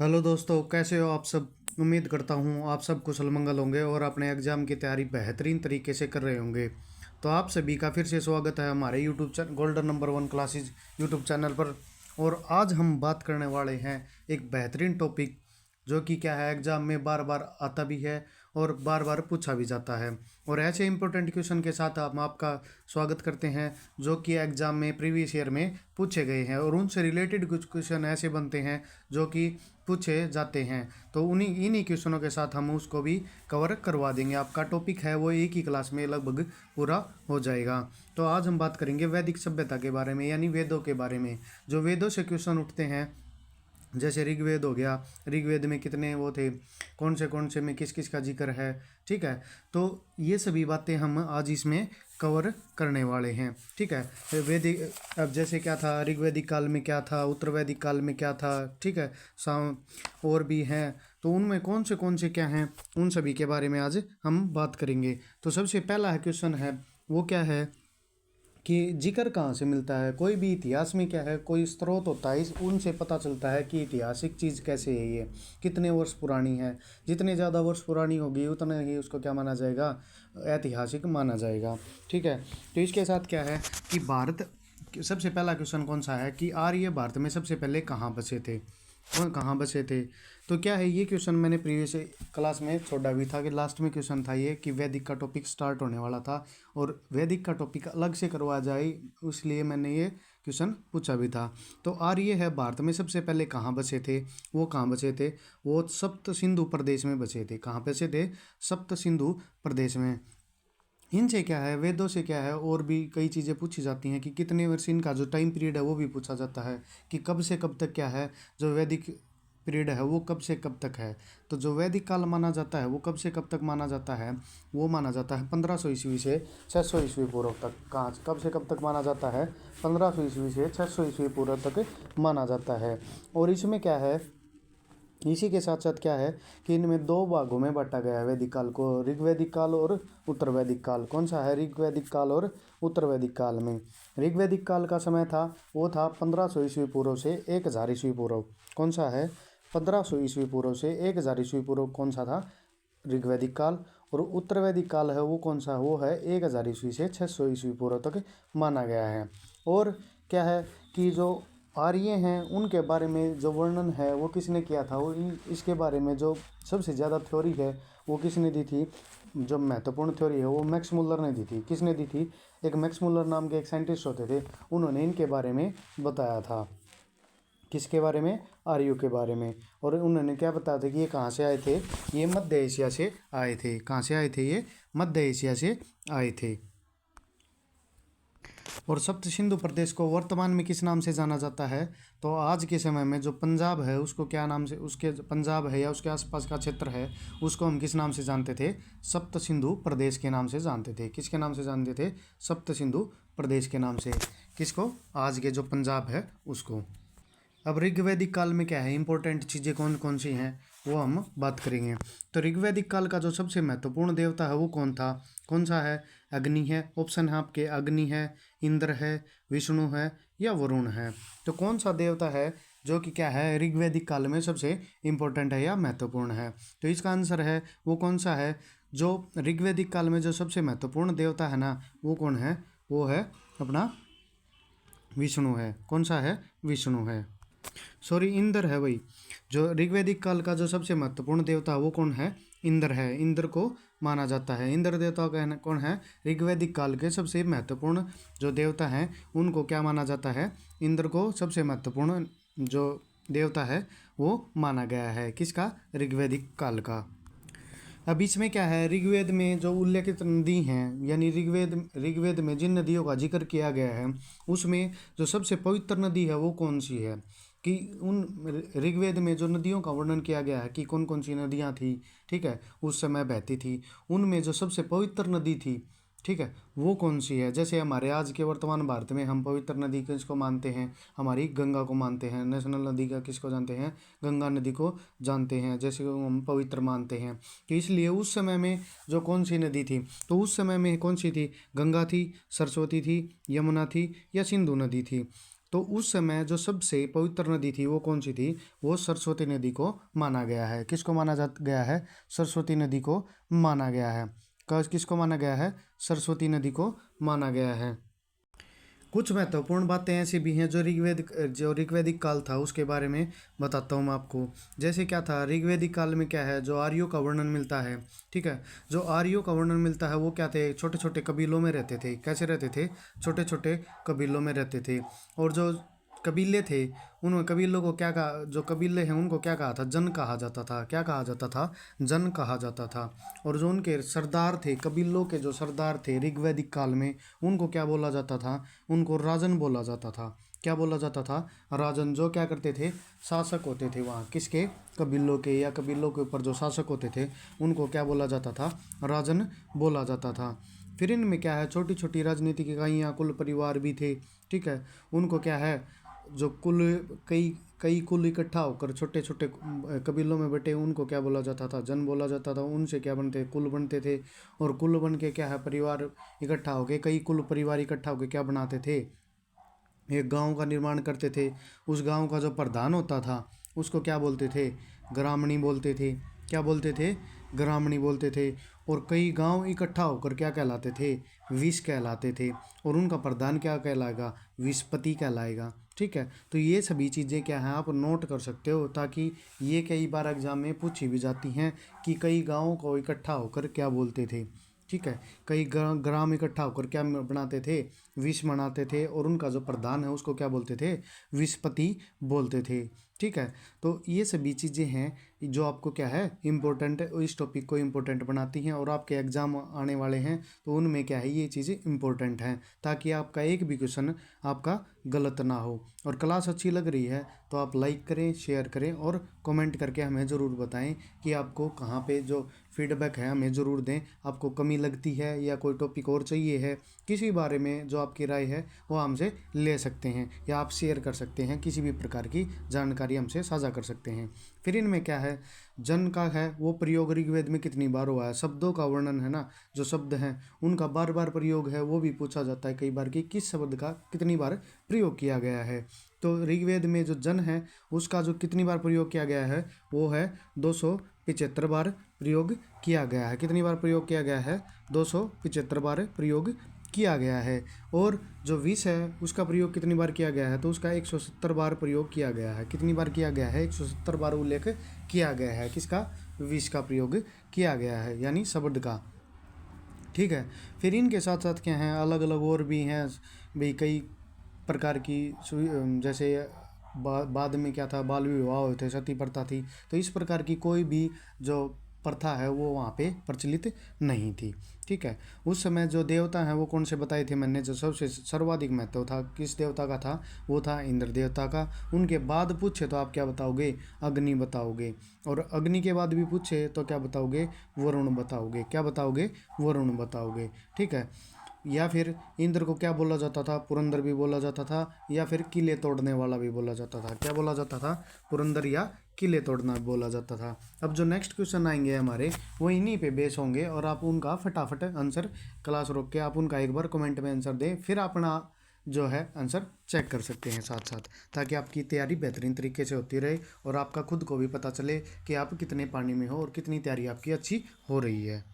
Hello दोस्तों, कैसे हो आप सब। उम्मीद करता हूँ आप सब कुशल मंगल होंगे और अपने एग्जाम की तैयारी बेहतरीन तरीके से कर रहे होंगे। तो आप सभी का फिर से स्वागत है हमारे YouTube channel golden number one classes YouTube channel पर। और आज हम बात करने वाले हैं एक बेहतरीन टॉपिक, जो कि क्या है, एग्जाम में बार बार आता भी है और बार बार पूछा भी जाता है। और ऐसे इंपॉर्टेंट क्वेश्चन के साथ हम आपका स्वागत करते हैं जो कि एग्जाम में प्रीवियस ईयर में पूछे गए हैं, और उनसे रिलेटेड कुछ क्वेश्चन ऐसे बनते हैं जो कि पूछे जाते हैं। तो उन्हीं इन्हीं क्वेश्चनों के साथ हम उसको भी कवर करवा देंगे। आपका टॉपिक है वो एक ही क्लास में लगभग पूरा हो जाएगा। तो आज हम बात करेंगे वैदिक सभ्यता के बारे में, यानी वेदों के बारे में। जो वेदों से क्वेश्चन उठते हैं, जैसे ऋग्वेद हो गया, ऋग्वेद में कितने वो थे, कौन से में किस किस का जिक्र है, ठीक है। तो ये सभी बातें हम आज इसमें कवर करने वाले हैं, ठीक है। वैदिक, अब जैसे क्या था ऋग्वेदिक काल में, क्या था उत्तर वैदिक काल में, क्या था, ठीक है। और भी हैं, तो उनमें कौन से क्या हैं, उन सभी के बारे में आज हम बात करेंगे। तो सबसे पहला है क्वेश्चन है वो क्या है कि जिक्र कहाँ से मिलता है। कोई भी इतिहास में क्या है, कोई स्रोत होता है, इस उनसे पता चलता है कि ऐतिहासिक चीज़ कैसे है, ये कितने वर्ष पुरानी है। जितने ज़्यादा वर्ष पुरानी होगी उतना ही उसको क्या माना जाएगा, ऐतिहासिक माना जाएगा, ठीक है। तो इसके साथ क्या है कि भारत, सबसे पहला क्वेश्चन कौन सा है कि आर्य भारत में सबसे पहले कहाँ बसे थे, कौन कहाँ बसे थे। तो क्या है, ये क्वेश्चन मैंने प्रीवियस क्लास में छोड़ा भी था कि लास्ट में क्वेश्चन था ये कि वैदिक का टॉपिक स्टार्ट होने वाला था और वैदिक का टॉपिक अलग से करवा जाए, इसलिए मैंने ये क्वेश्चन पूछा भी था। तो आर्य है भारत में सबसे पहले कहाँ बसे थे, वो कहाँ बसे थे, वो सप्त सिंधु प्रदेश में बसे थे। कहाँ बसे थे, सप्त सिंधु प्रदेश में। इनसे क्या है, वेदों से क्या है, और भी कई चीज़ें पूछी जाती हैं कि कितने वर्ष, इनका जो टाइम पीरियड है वो भी पूछा जाता है कि कब से कब तक क्या है, जो वैदिक पीरियड है वो कब से कब तक है। तो जो वैदिक काल माना जाता है वो कब से कब तक माना जाता है, वो माना जाता है 1500 ईस्वी से 600 ईस्वी पूर्व तक। कहाँ कब से कब तक माना जाता है, 1500 ईस्वी से 600 ईस्वी पूर्व तक माना जाता है। और इसमें क्या है, इसी के साथ साथ क्या है कि इनमें दो भागों में बांटा गया है वैदिक काल को, ऋग्वैदिक काल और उत्तर वैदिक काल। कौन सा है, ऋग्वैदिक काल और उत्तर वैदिक काल में। ऋग्वैदिक काल का समय था वो था 1500 ईस्वी पूर्व से 1000 ईस्वी पूर्व। कौन सा है, 1500 ईस्वी पूर्व से 1000 ईस्वी पूर्व कौन सा था, ऋग्वैदिक काल। और उत्तर वैदिक काल है वो कौन सा, वो है 1000 ईस्वी से 600 ईस्वी पूर्व तक माना गया है। और क्या है कि जो आर्य हैं उनके बारे में जो वर्णन है वो किसने किया था, वो इसके बारे में जो सबसे ज़्यादा थ्योरी है वो किसने दी थी, जो महत्वपूर्ण थ्योरी है वो मैक्स मुलर ने दी थी। किसने दी थी, एक मैक्स मुलर नाम के एक साइंटिस्ट होते थे, उन्होंने इनके बारे में बताया था। किसके बारे में, आर्यों के बारे में। और उन्होंने क्या बताया था कि ये कहाँ से आए थे, ये मध्य एशिया से आए थे। कहाँ से आए थे, ये मध्य एशिया से आए थे। और सप्त सिंधु प्रदेश को वर्तमान में किस नाम से जाना जाता है, तो आज के समय में जो पंजाब है उसको क्या नाम से, उसके पंजाब है या उसके आसपास का क्षेत्र है उसको हम किस नाम से जानते थे, सप्त सिंधु प्रदेश के नाम से जानते थे। किसके नाम से जानते थे, सप्त सिंधु प्रदेश के नाम से। किसको, आज के जो पंजाब है उसको। अब ऋग्वैदिक काल में क्या है, इंपॉर्टेंट चीज़ें कौन कौन सी हैं वो हम बात करेंगे। तो ऋग्वैदिक काल का जो सबसे महत्वपूर्ण देवता है वो कौन था, कौन सा है, अग्नि है। ऑप्शन है आपके, अग्नि है, इंद्र है, विष्णु है या वरुण है। तो कौन सा देवता है जो कि क्या है ऋग्वैदिक काल में सबसे इंपॉर्टेंट है या महत्वपूर्ण है। तो इसका आंसर है वो कौन सा है, जो ऋग्वैदिक काल में जो सबसे महत्वपूर्ण देवता है ना वो कौन है, वो है अपना विष्णु है। कौन सा है, विष्णु है, सॉरी इंद्र है वही। जो ऋग्वैदिक काल का जो सबसे महत्वपूर्ण देवता है वो कौन है, इंद्र है। इंद्र को माना जाता है, इंद्र देवता कौन है, ऋग्वैदिक काल के सबसे महत्वपूर्ण जो देवता हैं उनको क्या माना जाता है, इंद्र को सबसे महत्वपूर्ण जो देवता है वो माना गया है। किसका, ऋग्वैदिक काल का। अब इसमें क्या है, ऋग्वेद में जो उल्लेखित नदी हैं, यानी ऋग्वेद में जिन नदियों का जिक्र किया गया है उसमें जो सबसे पवित्र नदी है वो कौन सी है, कि उन ऋग्वेद में जो नदियों का वर्णन किया गया है कि कौन कौन सी नदियाँ थी, ठीक है, उस समय बहती थी, उनमें जो सबसे पवित्र नदी थी, ठीक है, वो कौन सी है। जैसे हमारे आज के वर्तमान भारत में हम पवित्र नदी किसको मानते हैं, हमारी गंगा को मानते हैं। नेशनल नदी का किसको जानते हैं, गंगा नदी को जानते हैं, जैसे हम पवित्र मानते हैं। तो इसलिए उस समय में जो कौन सी नदी थी, तो उस समय में कौन सी थी, गंगा थी, सरस्वती थी, यमुना थी या सिंधु नदी थी। तो उस समय जो सबसे पवित्र नदी थी वो कौन सी थी? वो सरस्वती नदी को माना गया है। किसको माना जा गया है? सरस्वती नदी को माना गया है। किसको माना गया है? सरस्वती नदी को माना गया है। कुछ महत्वपूर्ण बातें ऐसी भी हैं जो ऋग्वैदिक काल था उसके बारे में बताता हूँ मैं आपको। जैसे क्या था ऋग्वैदिक काल में, क्या है, जो आर्यों का वर्णन मिलता है। ठीक है, जो आर्यों का वर्णन मिलता है वो क्या थे? छोटे छोटे कबीलों में रहते थे। कैसे रहते थे? छोटे छोटे कबीलों में रहते थे। और जो कबीले थे, उन कबीलों को क्या कहा, जो कबीले हैं उनको क्या कहा था? जन कहा जाता था। क्या कहा जाता था? जन कहा जाता था। और जो उनके सरदार थे, कबीलों के जो सरदार थे ऋग्वैदिक काल में, उनको क्या बोला जाता था? उनको राजन बोला जाता था। क्या बोला जाता था? राजन। जो क्या करते थे? शासक होते थे वहाँ किसके? कबीलों के, या कबीलों के ऊपर जो शासक होते थे उनको क्या बोला जाता था? राजन बोला जाता था। फिर इनमें क्या है, छोटी छोटी राजनीतिक इकाइयाँ, कुल परिवार भी थे। ठीक है, उनको क्या है, जो कुल, कई कई कुल इकट्ठा होकर छोटे छोटे कबीलों में बटे, उनको क्या बोला जाता था? जन बोला जाता था। उनसे क्या बनते? कुल बनते थे। और कुल बन के क्या है, परिवार इकट्ठा होके, कई कुल परिवार इकट्ठा होके क्या बनाते थे? एक गांव का निर्माण करते थे। उस गांव का जो प्रधान होता था उसको क्या बोलते थे? ग्रामणी बोलते थे। क्या बोलते थे? ग्रामणी बोलते थे। और कई गांव इकट्ठा होकर क्या कहलाते थे? विष कहलाते थे। और उनका प्रधान क्या कहलाएगा? विषपति कहलाएगा। ठीक है, तो ये सभी चीज़ें क्या हैं, आप नोट कर सकते हो, ताकि ये कई बार एग्जाम में पूछी भी जाती हैं कि कई गाँवों को इकट्ठा होकर क्या बोलते थे। ठीक है, कई ग्राम इकट्ठा होकर क्या बनाते थे? विष बनाते थे। और उनका जो प्रधान है उसको क्या बोलते थे? विषपति बोलते थे। ठीक है, तो ये सभी चीज़ें हैं जो आपको क्या है, इम्पोर्टेंट, इस टॉपिक को इम्पोर्टेंट बनाती हैं। और आपके एग्ज़ाम आने वाले हैं तो उनमें क्या है, ये चीज़ें इम्पोर्टेंट हैं, ताकि आपका एक भी क्वेश्चन आपका गलत ना हो। और क्लास अच्छी लग रही है तो आप लाइक करें, शेयर करें और कमेंट करके हमें ज़रूर बताएं कि आपको कहाँ पे जो फीडबैक है हमें ज़रूर दें। आपको कमी लगती है या कोई टॉपिक और चाहिए है, किसी बारे में जो आपकी राय है वो हमसे ले सकते हैं, या आप शेयर कर सकते हैं। किसी भी प्रकार की जानकारी हमसे साझा कर सकते हैं। फिर इनमें क्या है, जन का है वो प्रयोग ऋग्वेद में कितनी बार हुआ है? शब्दों का वर्णन है ना, जो शब्द हैं उनका बार बार प्रयोग है वो भी पूछा जाता है कई बार कि किस शब्द का कितनी बार प्रयोग किया गया है। तो ऋग्वेद में जो जन है उसका जो कितनी बार प्रयोग किया गया है वो है 275 बार प्रयोग किया गया है। कितनी बार प्रयोग किया गया है? 275 बार प्रयोग किया गया है। और जो विष है उसका प्रयोग कितनी बार किया गया है? तो उसका 170 बार प्रयोग किया गया है। कितनी बार किया गया है? 170 बार उल्लेख किया गया है। किसका? विष का प्रयोग किया गया है, यानी शब्द का। ठीक है, फिर इनके साथ साथ क्या हैं, अलग अलग और भी हैं भाई, कई प्रकार की जैसे बाद में क्या था, बाल विवाह होते थे, सती प्रथा थी। तो इस प्रकार की कोई भी जो प्रथा है वो वहाँ पे प्रचलित नहीं थी। ठीक है, उस समय जो देवता हैं वो कौन से बताए थे मैंने? जो सबसे सर्वाधिक महत्व था किस देवता का था? वो था इंद्र देवता का। उनके बाद पूछे तो आप क्या बताओगे? अग्नि बताओगे। और अग्नि के बाद भी पूछे तो क्या बताओगे? वरुण बताओगे। क्या बताओगे? वरुण बताओगे। ठीक है, या फिर इंद्र को क्या बोला जाता था? पुरंदर भी बोला जाता था। या फिर किले तोड़ने वाला भी बोला जाता था। क्या बोला जाता था? पुरंदर या किले तोड़ना बोला जाता था। अब जो नेक्स्ट क्वेश्चन आएंगे हमारे वो इन्हीं पे बेस होंगे, और आप उनका फटाफट आंसर, क्लास रोक के आप उनका एक बार कमेंट में आंसर दें, फिर अपना जो है आंसर चेक कर सकते हैं साथ साथ, ताकि आपकी तैयारी बेहतरीन तरीके से होती रहे और आपका खुद को भी पता चले कि आप कितने पानी में हो और कितनी तैयारी आपकी अच्छी हो रही है।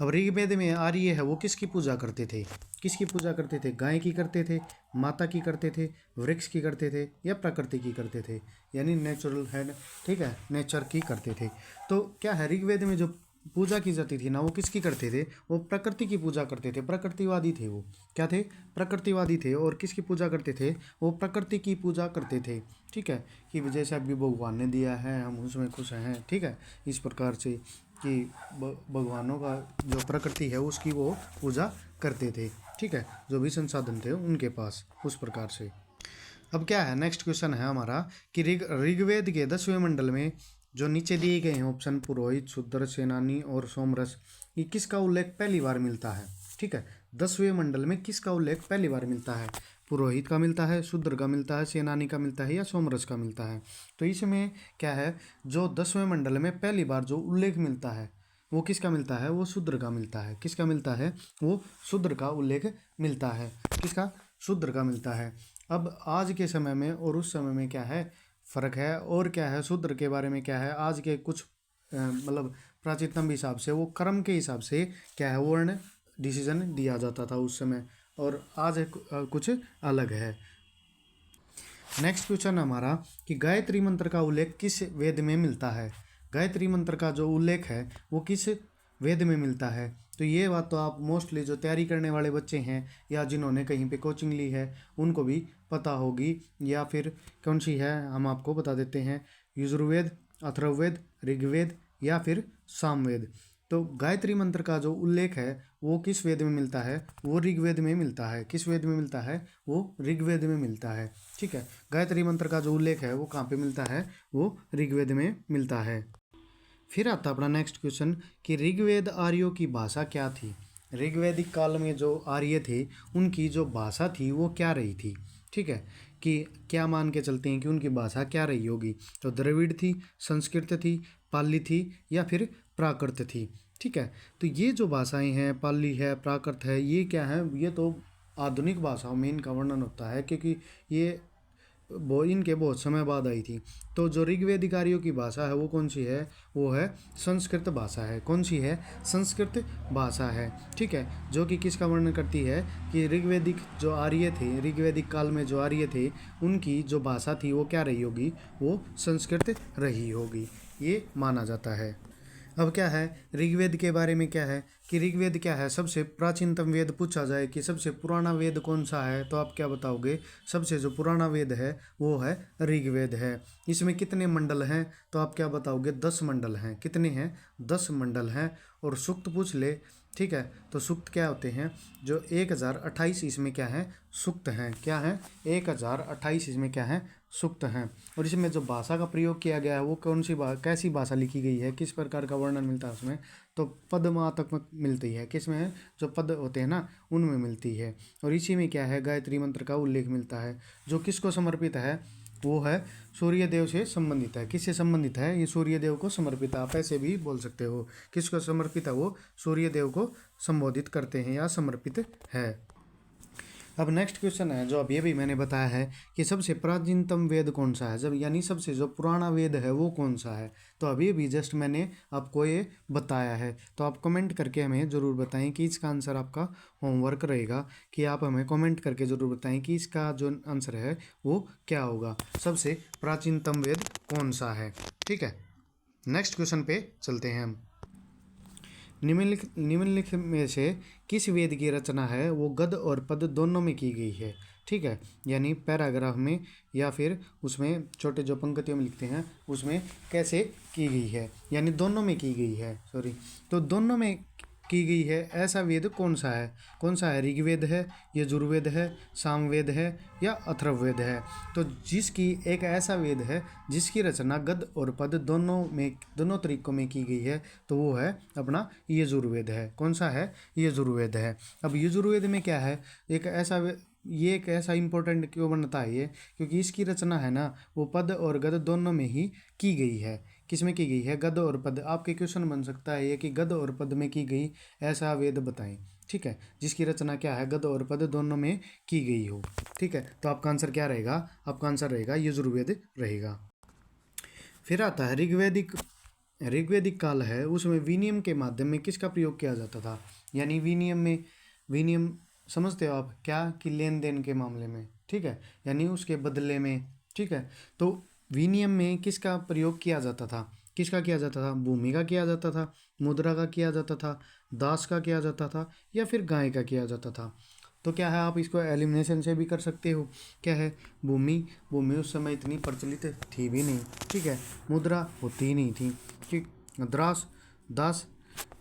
अब ऋग्वेद में आर्य है वो किसकी पूजा करते थे? किसकी पूजा करते थे? गाय की करते थे, माता की करते थे, वृक्ष की करते थे, या प्रकृति की करते थे? यानी नेचुरल है, ठीक है, नेचर की करते थे। तो क्या है, ऋग्वेद में जो पूजा की जाती थी ना वो किसकी करते थे? वो प्रकृति की पूजा करते थे। प्रकृतिवादी थे वो। क्या थे? प्रकृतिवादी थे। और किसकी पूजा करते थे? वो प्रकृति की पूजा करते थे। ठीक है, कि जैसे अभी भगवान ने दिया है हम उसमें खुश हैं। ठीक है, इस प्रकार से कि भगवानों का जो प्रकृति है उसकी वो पूजा करते थे। ठीक है, जो भी संसाधन थे उनके पास, उस प्रकार से। अब क्या है, नेक्स्ट क्वेश्चन है हमारा कि ऋग्वेद के 10वें मंडल में जो नीचे दिए गए हैं ऑप्शन, पुरोहित, शूद्र, सेनानी और सोमरस, ये किसका उल्लेख पहली बार मिलता है? ठीक है, 10वें मंडल में किसका उल्लेख पहली बार मिलता है? पुरोहित का मिलता है, शूद्र का मिलता है, सेनानी का मिलता है, या सोमरस का मिलता है? तो इसमें क्या है, जो 10वें मंडल में पहली बार जो उल्लेख मिलता है वो किसका मिलता है? वो शूद्र का मिलता है। किसका मिलता है? वो शूद्र का उल्लेख मिलता है। किसका? शूद्र का मिलता है। अब आज के समय में और उस समय में क्या है फ़र्क है, और क्या है शूद्र के बारे में क्या है, आज के कुछ मतलब प्राचीनतम हिसाब से वो कर्म के हिसाब से क्या है वर्ण डिसीजन दिया जाता था उस समय, और आज कुछ अलग है। नेक्स्ट क्वेश्चन हमारा कि गायत्री मंत्र का उल्लेख किस वेद में मिलता है। गायत्री मंत्र का जो उल्लेख है वो किस वेद में मिलता है। तो ये बात तो आप मोस्टली जो तैयारी करने वाले बच्चे हैं या जिन्होंने कहीं पे कोचिंग ली है उनको भी पता होगी, या फिर कौन सी है हम आपको बता देते हैं, यजुर्वेद, अथर्ववेद, ऋग्वेद या फिर सामवेद। तो गायत्री मंत्र का जो उल्लेख है वो किस वेद में मिलता है, वो ऋग्वेद में मिलता है। किस वेद में मिलता है, वो ऋग्वेद में मिलता है। ठीक है, गायत्री मंत्र का जो उल्लेख है वो कहाँ पे मिलता है, वो ऋग्वेद में मिलता है। फिर आता अपना नेक्स्ट क्वेश्चन कि ऋग्वेद आर्यों की भाषा क्या थी। ऋग्वेदिक काल में जो आर्य थे उनकी जो भाषा थी वो क्या रही थी। ठीक है, कि क्या मान के चलते हैं कि उनकी भाषा क्या रही होगी। तो द्रविड़ थी, संस्कृत थी, पाली थी या फिर प्राकृत थी। ठीक है, तो ये जो भाषाएं हैं, पाली है, प्राकृत है, ये क्या है, ये तो आधुनिक भाषाओं में इनका वर्णन होता है, क्योंकि ये वो इनके बहुत समय बाद आई थी। तो जो ऋग्वेदिक आर्यों की भाषा है वो कौन सी है, वो है संस्कृत भाषा है। कौन सी है, संस्कृत भाषा है। ठीक है, जो कि किसका वर्णन करती है कि ऋग्वेदिक जो आर्य थे, ऋग्वेदिक काल में जो आर्य थे उनकी जो भाषा थी वो क्या रही होगी, वो संस्कृत रही होगी, ये माना जाता है। अब क्या है ऋग्वेद के बारे में, क्या है कि ऋग्वेद क्या है, सबसे प्राचीनतम वेद पूछा जाए कि सबसे पुराना वेद कौन सा है, तो आप क्या बताओगे, सबसे जो पुराना वेद है वो है ऋग्वेद है। इसमें कितने मंडल हैं, तो आप क्या बताओगे, 10 मंडल हैं। कितने हैं, 10 मंडल हैं। और सूक्त पूछ ले, ठीक है, तो सूक्त क्या होते हैं, जो 1028 इसमें क्या है, सूक्त हैं। क्या है, 1028 इसमें क्या है, सूक्त हैं। और इसमें जो भाषा का प्रयोग किया गया है वो कौन सी कैसी भाषा लिखी गई है, किस प्रकार का वर्णन मिलता है उसमें, तो पदमात्मक मिलती है। किस में, जो पद होते हैं ना उनमें मिलती है। और इसी में क्या है, गायत्री मंत्र का उल्लेख मिलता है, जो किसको समर्पित है, वो है सूर्य देव से संबंधित है। किससे संबंधित है, ये सूर्य देव को समर्पित है। आप ऐसे भी बोल सकते हो, किसको समर्पित है, वो सूर्य देव को संबोधित करते हैं या समर्पित है। अब नेक्स्ट क्वेश्चन है, जो अब ये भी मैंने बताया है कि सबसे प्राचीनतम वेद कौन सा है, जब यानी सबसे जो पुराना वेद है वो कौन सा है। तो अभी भी जस्ट मैंने आपको ये बताया है। तो आप कमेंट करके हमें ज़रूर बताएं कि इसका आंसर, आपका होमवर्क रहेगा कि आप हमें कमेंट करके ज़रूर बताएं कि इसका जो आंसर है वो क्या होगा, सबसे प्राचीनतम वेद कौन सा है। ठीक है, नेक्स्ट क्वेश्चन पे चलते हैं हम। निम्नलिखित में से किस वेद की रचना है वो गद्य और पद दोनों में की गई है। ठीक है, यानी पैराग्राफ में या फिर उसमें छोटे जो पंक्तियों में लिखते हैं उसमें कैसे की गई है, यानी दोनों में की गई है, सॉरी, तो दोनों में की गई है ऐसा वेद कौन सा है। कौन सा है, ऋग्वेद है, यजुर्वेद है, सामवेद है या अथर्ववेद है। तो जिसकी एक ऐसा वेद है जिसकी रचना गद्य और पद दोनों तरीकों में की गई है, तो वो है अपना यजुर्वेद है। कौन सा है, यजुर्वेद है। अब यजुर्वेद में क्या है, ये एक ऐसा इंपॉर्टेंट क्यों बनता है ये, क्योंकि इसकी रचना है ना वो पद और गद्य दोनों में ही की गई है। किस में की गई है, गद्य और पद। आपके क्वेश्चन बन सकता है ये कि गद्य और पद में की गई ऐसा वेद बताएं। ठीक है, जिसकी रचना क्या है, गद्य और पद दोनों में की गई हो। ठीक है, तो आपका आंसर क्या रहेगा, आपका आंसर रहेगा यजुर्वेद रहेगा। फिर आता है ऋग्वेदिक काल है, उसमें विनियम के माध्यम में किसका प्रयोग किया जाता था। यानी विनियम समझते हो आप, क्या कि लेन देन के मामले में। ठीक है, यानी उसके बदले में। ठीक है, तो विनियम में किसका प्रयोग किया जाता था, किसका किया जाता था, भूमि का किया जाता था, मुद्रा का किया जाता था, दास का किया जाता था या फिर गाय का किया जाता था। तो क्या है, आप इसको एलिमिनेशन से भी कर सकते हो। क्या है, भूमि उस समय इतनी प्रचलित थी भी नहीं। ठीक है, मुद्रा होती ही नहीं थी। ठीक, दास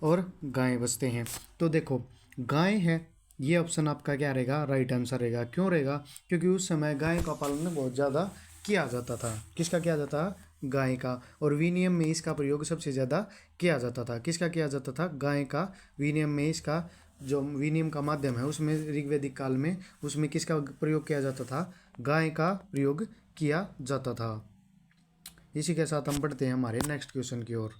और गाय बचते हैं। तो देखो, गाय है, ये ऑप्शन आपका क्या रहेगा, राइट आंसर रहेगा। क्यों रहेगा, क्योंकि उस समय गाय का पालन बहुत ज़्यादा किया जाता था। किसका किया जाता था, गाय का। और विनियम में इसका प्रयोग सबसे ज़्यादा किया जाता था। किसका किया जाता था, गाय का। विनियम में इसका जो विनियम का माध्यम है उसमें ऋग्वेदिक काल में उसमें किसका प्रयोग किया जाता था, गाय का प्रयोग किया जाता था। इसी के साथ हम बढ़ते हैं हमारे नेक्स्ट क्वेश्चन की ओर।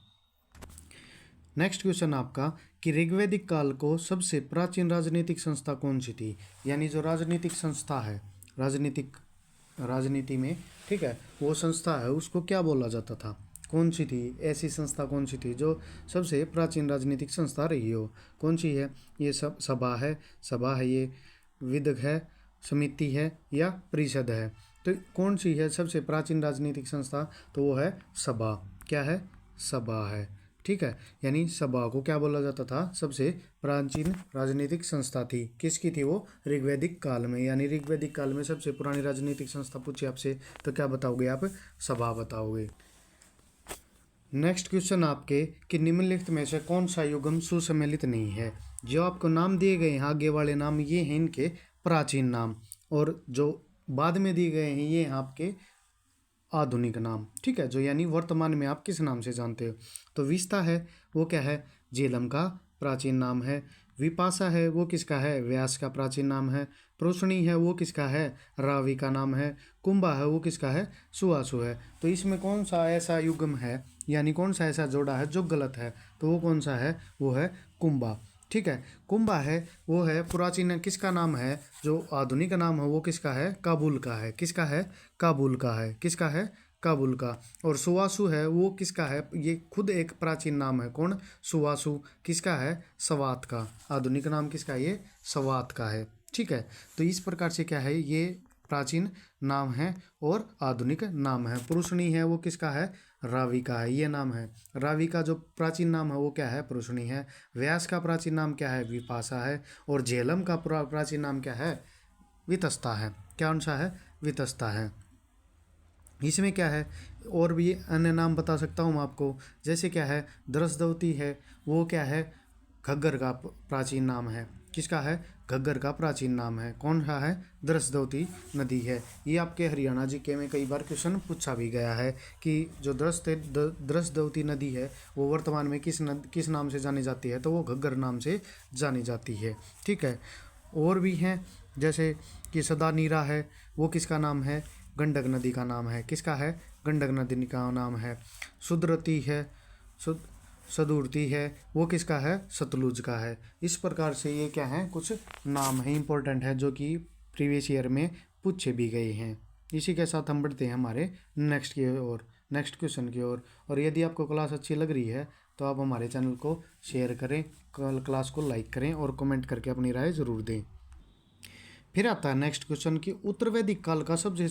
नेक्स्ट क्वेश्चन आपका कि ऋग्वेदिक काल को सबसे प्राचीन राजनीतिक संस्था कौन सी थी। यानी जो राजनीतिक संस्था है, राजनीति में, ठीक है, वो संस्था है उसको क्या बोला जाता था? कौन सी थी ऐसी संस्था, कौन सी थी जो सबसे प्राचीन राजनीतिक संस्था रही हो? कौन सी है? ये सब सभा है ये, विदग है, समिति है या परिषद है? तो कौन सी है सबसे प्राचीन राजनीतिक संस्था? तो वो है सभा। क्या है? सभा है। ठीक है, यानी सभा को क्या बोला जाता था? सबसे प्राचीन राजनीतिक संस्था थी। किसकी थी वो? ऋग्वैदिक काल में। यानी ऋग्वैदिक काल में सबसे पुरानी राजनीतिक संस्था पूछे आपसे तो क्या बताओगे आप? सभा बताओगे। नेक्स्ट क्वेश्चन आपके कि निम्नलिखित में से कौन सा युगम सुसम्मिलित नहीं है? जो आपको नाम दिए गए हैं आगे वाले नाम, ये हैं इनके प्राचीन नाम, और जो बाद में दिए गए हैं ये हैं आपके आधुनिक नाम। ठीक है, जो यानी वर्तमान में आप किस नाम से जानते हो? तो विस्ता है वो क्या है? झेलम का प्राचीन नाम है। विपाशा है वो किसका है? व्यास का प्राचीन नाम है। प्रोशनी है वो किसका है? रावी का नाम है। कुंभा है वो किसका है? सुवासु है। तो इसमें कौन सा ऐसा युग्म है, यानी कौन सा ऐसा जोड़ा है जो गलत है? तो वो कौन सा है? वो है कुंभा। ठीक है, कुंभा है वो है प्राचीन किसका नाम है? जो आधुनिक नाम है वो किसका है? काबुल का है। किसका है? काबुल का है। किसका है? काबुल का। और सुवासु है वो किसका है? ये खुद एक प्राचीन नाम है। कौन? सुवासु। किसका है? सवात का। आधुनिक नाम किसका है? ये सवात का है। ठीक है, तो इस प्रकार से क्या है, ये प्राचीन नाम है और आधुनिक नाम है। पुरुषणी है वो किसका है? रावी का है, ये नाम है। रावी का जो प्राचीन नाम है वो क्या है? पुरुषणी है। व्यास का प्राचीन नाम क्या है? विपाशा है। और झेलम का प्राचीन नाम क्या है? वितस्ता है। कौन सा है? वितस्ता है। इसमें क्या है, और भी अन्य नाम बता सकता हूँ मैं आपको, जैसे क्या है, दरसदवती है वो क्या है? घग्गर का प्राचीन नाम है। किसका है? घग्गर का प्राचीन नाम है। कौन सा है? दरसदवती नदी है। ये आपके हरियाणा जीके में कई बार क्वेश्चन पूछा भी गया है कि जो दरसदवती नदी है वो वर्तमान में किस नाम से जानी जाती है? तो वो घग्गर नाम से जानी जाती है। ठीक है, और भी हैं जैसे कि सदा नीरा है वो किसका नाम है? गंडक नदी का नाम है। किसका है? गंडक नदी का नाम है। सुदरती है, सुद सदूरती है वो किसका है? सतलुज का है। इस प्रकार से ये क्या है, कुछ नाम है इंपॉर्टेंट है जो कि प्रीवियस ईयर में पूछे भी गए हैं। इसी के साथ हम बढ़ते हैं हमारे नेक्स्ट क्वेश्चन की ओर। और यदि आपको क्लास अच्छी लग रही है तो आप हमारे चैनल को शेयर करें, क्लास को लाइक करें और कमेंट करके अपनी राय ज़रूर दें। फिर आता है नेक्स्ट क्वेश्चन कि उत्तर वैदिक काल का सबसे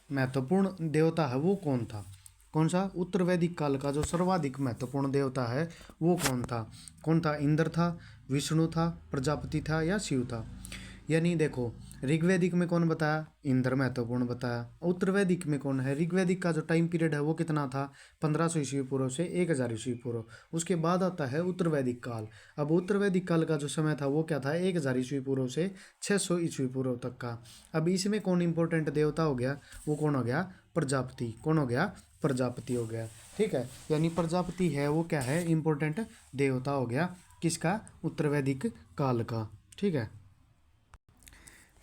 महत्वपूर्ण देवता है वो कौन था? कौन सा? उत्तर वैदिक काल का जो सर्वाधिक महत्वपूर्ण देवता है वो कौन था? कौन था? इंद्र था, विष्णु था, प्रजापति था या शिव था? यानी देखो, ऋग्वैदिक में कौन बताया? इंद्र महत्वपूर्ण बताया। उत्तर वैदिक में कौन है? ऋग्वैदिक का जो टाइम पीरियड है वो कितना था? 1500 ईस्वी पूर्व से 1000 ईस्वी पूर्व। उसके बाद आता है उत्तर वैदिक काल। अब उत्तर वैदिक काल का जो समय था वो क्या था? 1000 ईस्वी पूर्व से 600 ईस्वी पूर्व तक का। अब इसमें कौन इंपॉर्टेंट देवता हो गया? वो कौन हो गया? प्रजापति। कौन हो गया? प्रजापति हो गया। ठीक है, यानी प्रजापति है वो क्या है? इंपॉर्टेंट देवता हो गया। किसका? उत्तर वैदिक काल का। ठीक है,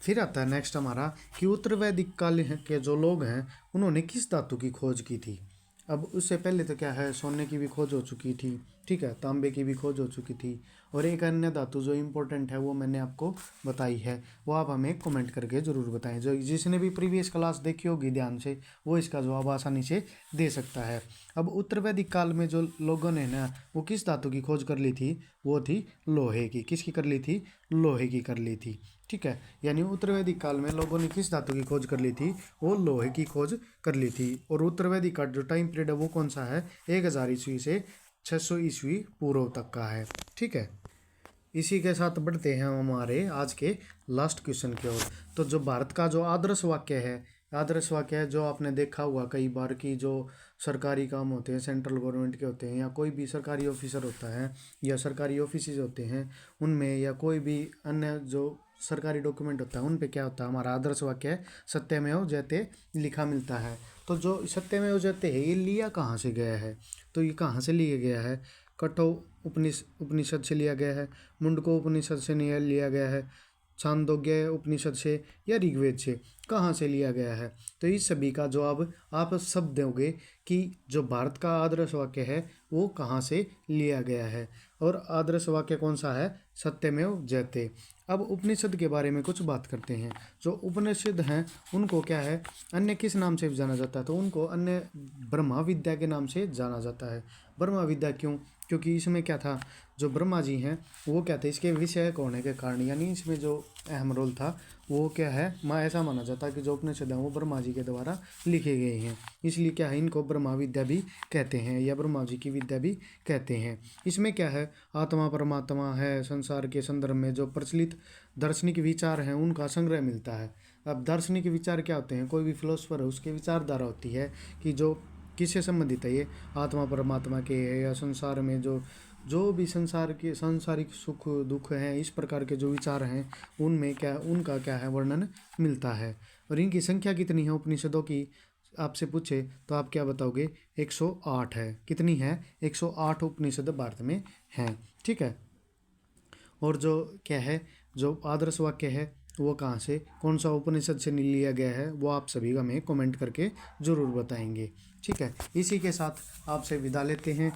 फिर आता है नेक्स्ट हमारा कि उत्तर वैदिक काल के जो लोग हैं उन्होंने किस धातु की खोज की थी? अब उससे पहले तो क्या है, सोने की भी खोज हो चुकी थी, ठीक है, तांबे की भी खोज हो चुकी थी, और एक अन्य धातु जो इम्पोर्टेंट है वो मैंने आपको बताई है, वो आप हमें कमेंट करके ज़रूर बताएं। जो जिसने भी प्रीवियस क्लास देखी होगी ध्यान से वो इसका जवाब आसानी से दे सकता है। अब उत्तर वैदिक काल में जो लोगों ने ना वो किस धातु की खोज कर ली थी? वो थी लोहे की। किसकी कर ली थी? लोहे की कर ली थी। ठीक है, यानी उत्तर वैदिक काल में लोगों ने किस धातु की खोज कर ली थी? वो लोहे की खोज कर ली थी। और उत्तर वैदिक का जो टाइम पीरियड है वो कौन सा है? 1000 ईस्वी से 600 ईस्वी पूर्व तक का है। ठीक है, इसी के साथ बढ़ते हैं हमारे आज के लास्ट क्वेश्चन की ओर। तो जो भारत का जो आदर्श वाक्य है, आदर्श वाक्य है जो आपने देखा हुआ कई बार कि जो सरकारी काम होते हैं, सेंट्रल गवर्नमेंट के होते हैं, या कोई भी सरकारी ऑफिसर होता है या सरकारी ऑफिसेज होते हैं उनमें, या कोई भी अन्य जो सरकारी डॉक्यूमेंट होता है उन पे क्या होता है? हमारा आदर्श वाक्य है सत्यमेव जयते लिखा मिलता है। तो जो सत्यमेव जयते है ये लिया कहाँ से गया है? तो ये कहाँ से लिया गया है? कठो उपनिषद से लिया गया है, मुंडको उपनिषद से लिया गया है, छांदोग्य उपनिषद से, या ऋग्वेद से? कहाँ से लिया गया है? तो इस सभी का जवाब आप सब दोगे कि जो भारत का आदर्श वाक्य है वो कहाँ से लिया गया है। और आदर्श वाक्य कौन सा है? सत्यमेव जयते। अब उपनिषद के बारे में कुछ बात करते हैं। जो उपनिषद हैं उनको क्या है, अन्य किस नाम से जाना जाता है? तो उनको अन्य ब्रह्मा विद्या के नाम से जाना जाता है। ब्रह्मा विद्या क्यों? क्योंकि इसमें क्या था, जो ब्रह्मा जी हैं वो क्या थे, इसके विषय होने के कारण, यानी इसमें जो अहम रोल था वो क्या है, ऐसा माना जाता है कि जो उपनिषद हैं वो ब्रह्मा जी के द्वारा लिखे गए हैं, इसलिए क्या है, इनको ब्रह्मा विद्या भी कहते हैं या ब्रह्मा जी की विद्या भी कहते हैं। इसमें क्या है, आत्मा परमात्मा है, संसार के संदर्भ में जो प्रचलित दार्शनिक विचार हैं उनका संग्रह मिलता है। अब दार्शनिक विचार क्या होते हैं? कोई भी फिलोसफर है उसके विचारधारा होती है कि जो किससे संबंधित है, ये आत्मा परमात्मा के है या संसार में जो जो भी संसार के सांसारिक सुख दुख हैं, इस प्रकार के जो विचार हैं उनमें क्या, उनका क्या है, वर्णन मिलता है। और इनकी संख्या कितनी है उपनिषदों की आपसे पूछे तो आप क्या बताओगे? 108 है। कितनी है? 108 उपनिषद भारत में हैं। ठीक है। और जो क्या है, जो आदर्श वाक्य है वो कहाँ से, कौन सा उपनिषद से लिया गया है, वो आप सभी हमें कमेंट करके ज़रूर बताएंगे। ठीक है। इसी के साथ आपसे विदा लेते हैं।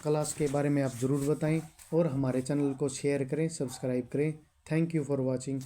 क्लास के बारे में आप ज़रूर बताएं और हमारे चैनल को शेयर करें, सब्सक्राइब करें। Thank you for watching.